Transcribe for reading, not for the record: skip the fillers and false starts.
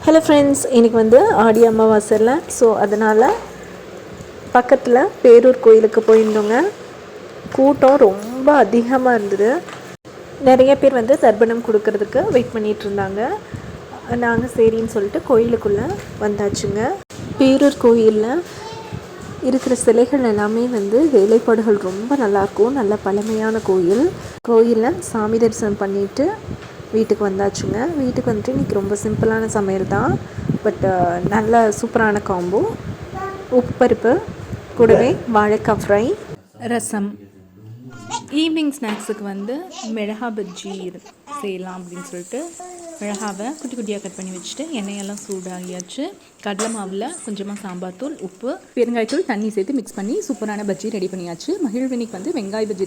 Hello friends, இன்றைக்கி வந்து ஆடி அமாவாசையில் ஸோ அதனால் பக்கத்தில் பேரூர் கோயிலுக்கு போயிருந்தோங்க. கூட்டம் ரொம்ப அதிகமாக இருந்தது. நிறைய பேர் வந்து தர்ப்பணம் கொடுக்கறதுக்கு வெயிட் பண்ணிகிட்டு இருந்தாங்க. நாங்கள் சரின்னு சொல்லிட்டு கோயிலுக்குள்ளே வந்தாச்சுங்க. பேரூர் கோயிலில் இருக்கிற சிலைகள் எல்லாமே வந்து வேலைப்பாடுகள் ரொம்ப நல்லாயிருக்கும். நல்ல பழமையான கோயிலில் சாமி தரிசனம் பண்ணிவிட்டு வீட்டுக்கு வந்தாச்சுங்க. வீட்டுக்கு வந்துட்டு இன்றைக்கி ரொம்ப சிம்பிளான சமையல் தான், பட் நல்ல சூப்பரான காம்போ. உப்பு பருப்பு கூடவே வாழைக்காய் ஃப்ரை, ரசம். ஈவினிங் ஸ்நாக்ஸுக்கு வந்து மிளகா பஜ்ஜி செய்யலாம் அப்படின்னு சொல்லிட்டு மிளகாவை குட்டி குட்டியாக கட் பண்ணி வச்சுட்டு எண்ணெயெல்லாம் சூடாகியாச்சு. கடலை மாவில் கொஞ்சமாக சாம்பார் தூள், உப்பு, பெருங்காயத்தூள், தண்ணி சேர்த்து மிக்ஸ் பண்ணி சூப்பரான பஜ்ஜி ரெடி பண்ணியாச்சு. மகிழ்வினிக்கு வந்து வெங்காய பஜ்ஜி தான்